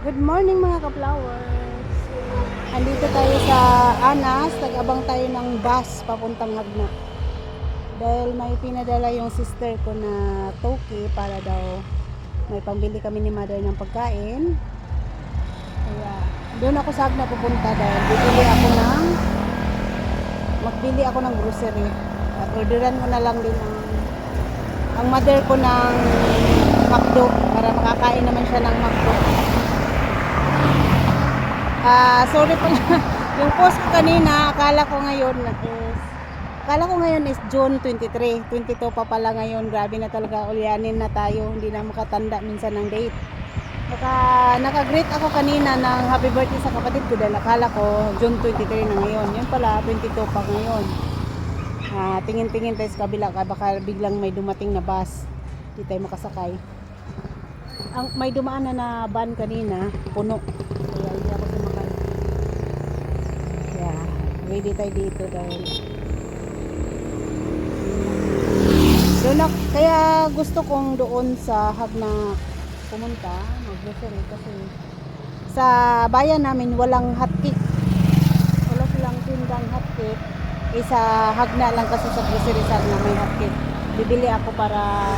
Good morning mga ka-flowers. Andito tayo sa Anas, nag-abang tayo ng bus papuntang Hagna. Dahil may pinadala yung sister ko na toki para daw may pambili kami ni mother ng pagkain. Kaya doon ako sa Hagna pupunta dahil magbili ako ng grocery. At orderan ko na lang din ang mother ko ng McDo para makakain naman siya ng McDo. Sorry pala. Yung post ko kanina, akala ko ngayon is June 23. 22 pa pala ngayon. Grabe na talaga, ulyanin na tayo. Hindi na makatanda minsan ng date. Naka-greet ako kanina ng happy birthday sa kapatid ko dahil akala ko June 23 na ngayon. Yun pala, 22 pa ngayon. Tingin-tingin tayo sa kabila, baka biglang may dumating na bus. Hindi tayo makasakay. May dumaan na van kanina, puno. Kaya hindi ako sumakay. Kaya ready tayo dito dahil kaya gusto kong doon sa Hagna pumunta, mag-grocery kasi sa bayan namin walang hotcake. Wala silang tindang hotcake. Sa Hagna lang kasi sa grocery sa Hagna may hotcake. Bibili ako para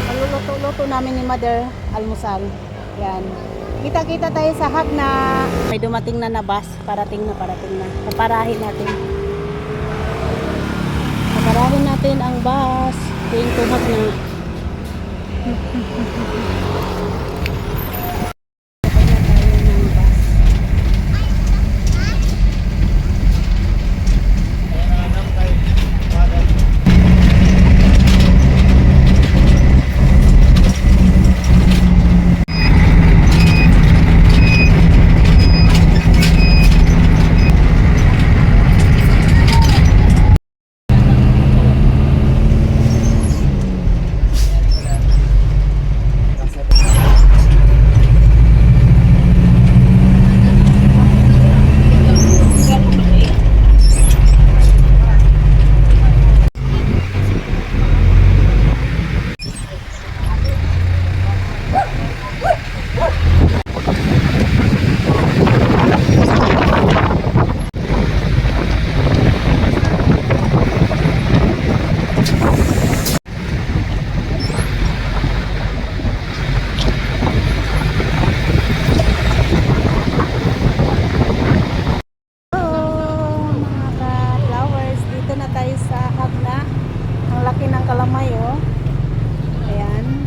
maluluto-luto namin ni mother almusal. Yan. Kita-kita tayo sa Hagna. May dumating na bus. Parating na. Paparahin natin ang bus. Going to Hagna.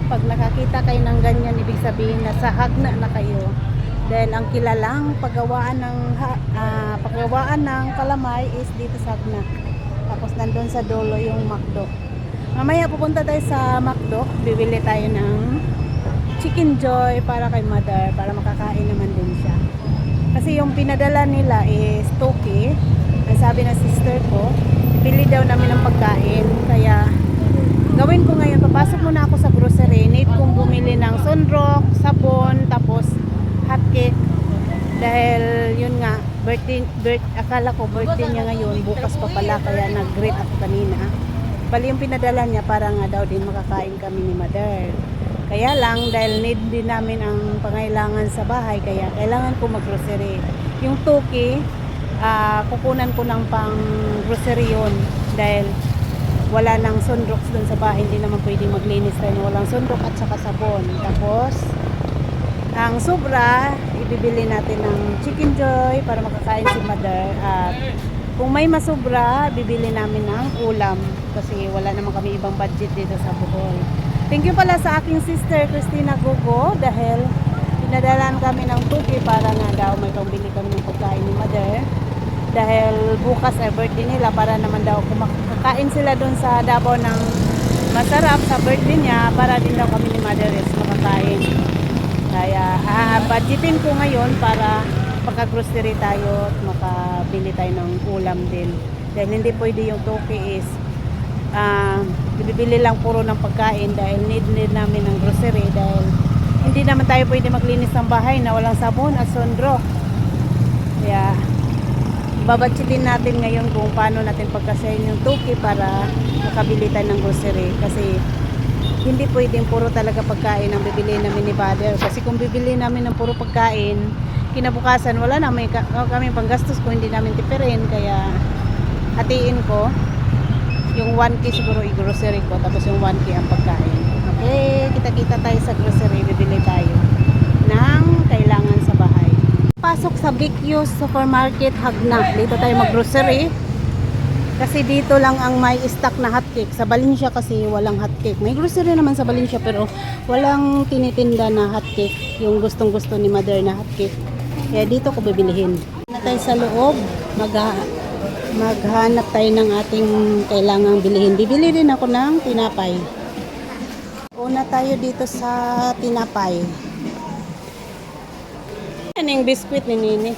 Pag nakakita kayo ng ganyan, ibig sabihin na sa Hagna na kayo. Dahil ang kilalang paggawaan ng kalamay is dito sa Hagna. Tapos nandun sa dulo yung McDo. Mamaya pupunta tayo sa McDo. Bibili tayo ng Chicken Joy para kay mother. Para makakain naman din siya. Kasi yung pinadala nila is toki. Ang sabi ng sister ko, bili daw namin ng pagkain. Kaya gawin ko ngayon, papasok muna ako sa grocery. Need kong bumili ng sunrock, sabon, tapos hotcake. Dahil yun nga, akala ko birthday niya ngayon, bukas pa pala, kaya nag-greet ako kanina. Bali yung pinadala niya para nga daw din makakain kami ni mother. Kaya lang, dahil need din namin ang pangailangan sa bahay, kaya kailangan ko mag-grocery. Yung toki, kukunan ko ng pang grocery yun. Dahil wala nang sunrox dun sa bahay, hindi naman pwedeng maglinis tayo na walang sunrox at saka sabon. Tapos ang sobra, ibibili natin ng Chicken Joy para makakain si mother. At kung may masobra, bibili namin ng ulam kasi wala naman kami ibang budget dito sa Bohol. Thank you pala sa aking sister Christina Gogo dahil pinadalan kami ng tuki para nga daw may pambili kami ng pagkain ni mother. Dahil bukas ay birthday nila para naman daw kumakain sila doon sa Davao ng masarap sa birthday niya para din daw kami ni mother is makakain. Kaya budgetin ko ngayon para pagka-grocery tayo at makabili tayo ng ulam din. Dahil hindi pwede yung toki is bibili lang puro ng pagkain dahil need namin ng grocery dahil hindi naman tayo pwede maglinis ng bahay na walang sabon at sondro. Kaya babadgetin natin ngayon kung paano natin pagkasayin yung toki para makabili tayo ng grocery kasi hindi pwedeng puro talaga pagkain ang bibili namin ni Father. Kasi kung bibili namin ng puro pagkain, kinabukasan wala na kami panggastos kung hindi namin tipirin. Kaya hatiin ko yung 1K siguro i-grocery ko, tapos yung 1K ang pagkain. Okay, kita-kita tayo sa grocery, bibili tayo ng kailangan sa bahay. Pasok sa Big Use Supermarket Hagna. Dito tayo mag-grocery. Kasi dito lang ang may stock na hotcake. Sa Valencia kasi walang hotcake. May grocery naman sa Valencia pero walang tinitinda na hotcake. Yung gustong-gusto ni Mother na hotcake. Kaya dito ko bibilihin. Na tayo sa loob, maghanap tayo ng ating kailangang bilihin. Bibili din ako ng tinapay. Una tayo dito sa tinapay. Yan yung biskwit ni Nini.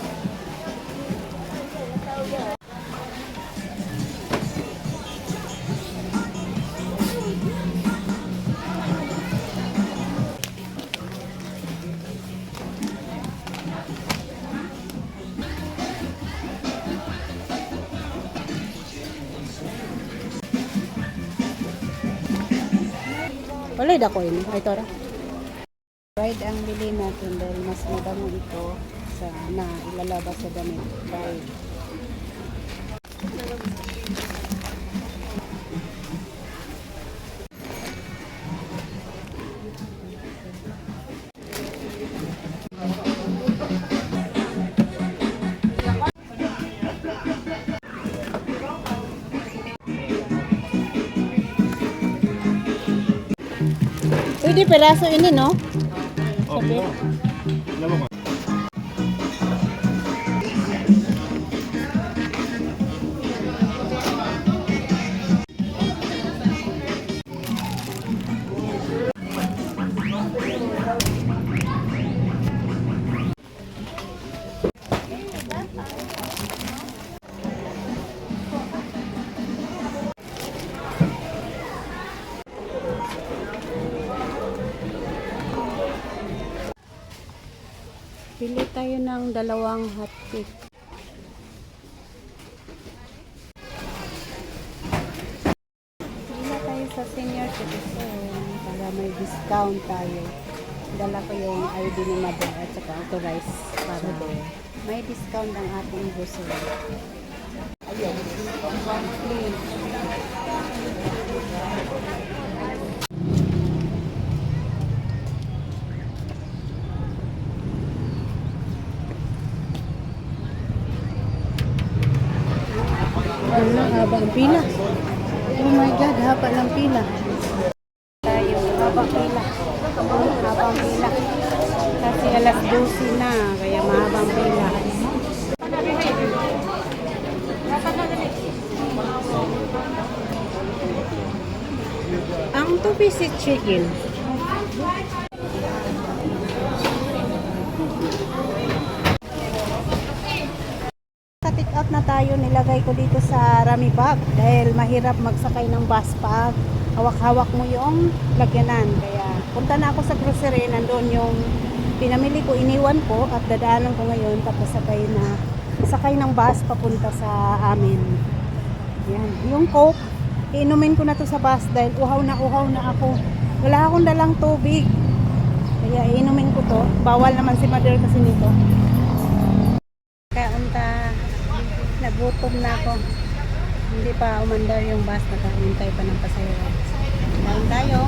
Wala dako yun. Ay, tora. Fried ang bili natin dahil mas mabango ito sa na ilalabas sa damit. Fried. Pwede peraso ini, no? Okay. Pili tayo ng dalawang hotcake. Pili tayo sa senior citizen para may discount tayo. Dala ko yung ID ni Mother at saka authorized para may discount ang ating grocery. Ayun. Ano, haba ang pila. Oh my God, haba ng pila. Tayo, haba pila. Haba ang pila. Kasi alas 12 na, kaya mahaba ang pila. Ang 2-piece chicken. Take out na tayo, nilagay ko dito sa rami bag dahil mahirap magsakay ng bus pag hawak-hawak mo yung lagyanan. Kaya punta na ako sa grocery, nandoon yung pinamili ko, iniwan ko at dadaanan ko ngayon, tapos sakay ng bus papunta sa amin. Yan, yung Coke iinumin ko na to sa bus dahil uhaw na ako. Wala akong dalang tubig, kaya iinumin ko to. Bawal naman si Mother kasi nito. Kaya nagutom na ako. Hindi pa umandar yung bus, nakahintay pa ng pasahero. Dahil tayo.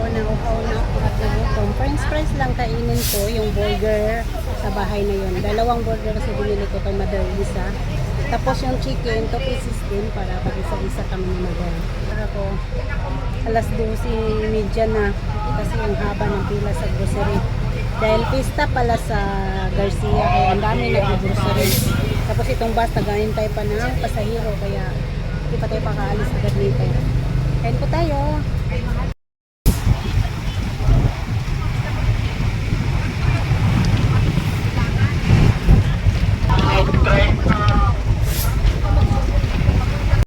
Nauhaw na ako at nagutom. French fries lang kainin ko, yung burger sa bahay na yun. Dalawang burger kasi binili ko kay Mother Isa. Tapos yung chicken, 2 pieces din para pag-isa-isa kami ni Mother. Ako, alas 12:30 na kasi ang haba ng pila sa grocery. Dahil pista pala sa Garcia, kaya ang dami nag-grocery. Tapos itong bus, tagahintay pa ng pasahero, kaya hindi pa tayo pakaalis agad nito. Kain po tayo.